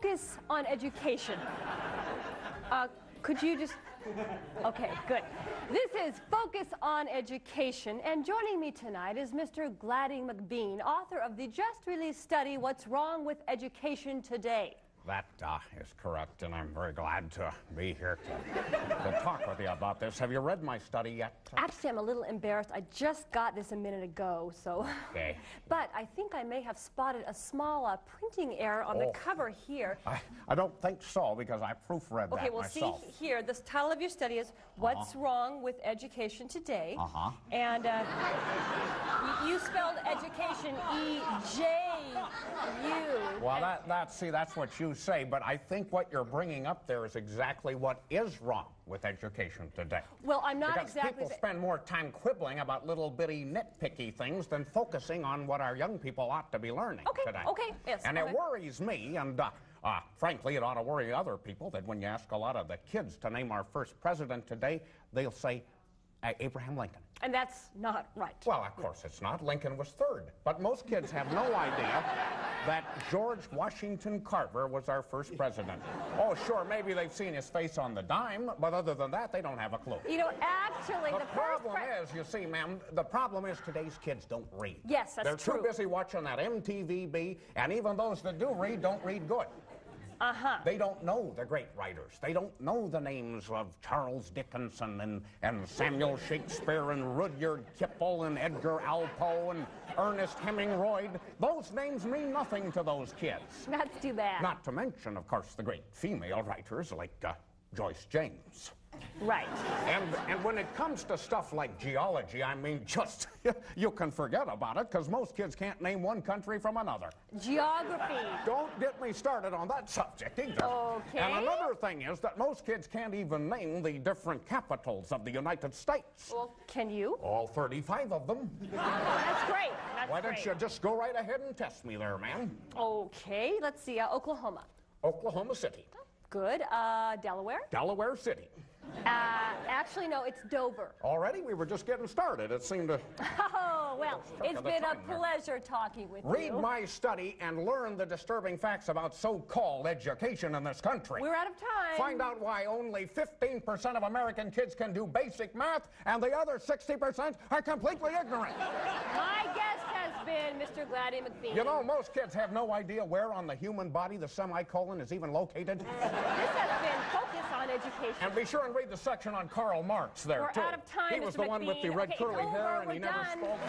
Focus on Education. Could you just... Okay, good. This is Focus on Education, and joining me tonight is Mr. Gladdy McBean, author of the just-released study, What's Wrong with Education Today? That is correct, and I'm very glad to be here to talk with you about this. Have you read my study yet? Actually, I'm a little embarrassed. I just got this a minute ago, so... Okay. But I think I may have spotted a small printing error on the cover here. I don't think so, because I proofread Okay, that well, myself. see here, the title of your study is What's Wrong with Education Today? And you spelled education E-J-U. Well, that's what you say, but I think what you're bringing up there is exactly what is wrong with education today. Well, I'm not because exactly... people spend more time quibbling about little bitty nitpicky things than focusing on what our young people ought to be learning today. Okay, yes. And it worries me, and frankly, it ought to worry other people, that when you ask a lot of the kids to name our first president today, they'll say Abraham Lincoln. And that's not right. Well, of course it's not. Lincoln was third. But most kids have no idea that George Washington Carver was our first president. Oh, sure, maybe they've seen his face on the dime, but other than that, they don't have a clue. You know, actually, the problem is, you see, ma'am, the problem is today's kids don't read. Yes, that's true. They're too busy watching that MTVB, and even those that do read don't read good. They don't know the great writers. They don't know the names of Charles Dickinson and Samuel Shakespeare and Rudyard Kipling and Edgar Allan Poe and Ernest Hemingway. Those names mean nothing to those kids. That's too bad. Not to mention, of course, the great female writers like Joyce James. Right. And when it comes to stuff like geology, I mean, just, you can forget about it, because most kids can't name one country from another. Geography. Don't get me started on that subject either. Okay. And another thing is that most kids can't even name the different capitals of the United States. Well, can you? All 35 of them. That's great. Why don't you just go right ahead and test me there, ma'am? Okay, let's see. Oklahoma. Oklahoma City. Good. Delaware. Delaware City. Actually, no, it's Dover. Already? We were just getting started. It seemed to... Oh, well, it's been a pleasure talking with you. Read my study and learn the disturbing facts about so-called education in this country. We're out of time. Find out why only 15% of American kids can do basic math and the other 60% are completely ignorant. My guest has been Mr. Gladdy McBean. You know, most kids have no idea where on the human body the semicolon is even located. This has been Focus on Education. And be sure and read the section on Karl Marx there, We're too. out of time, He was Mr. the one with the McBean. red Okay, curly it's hair, over. and he We're never done. spoke.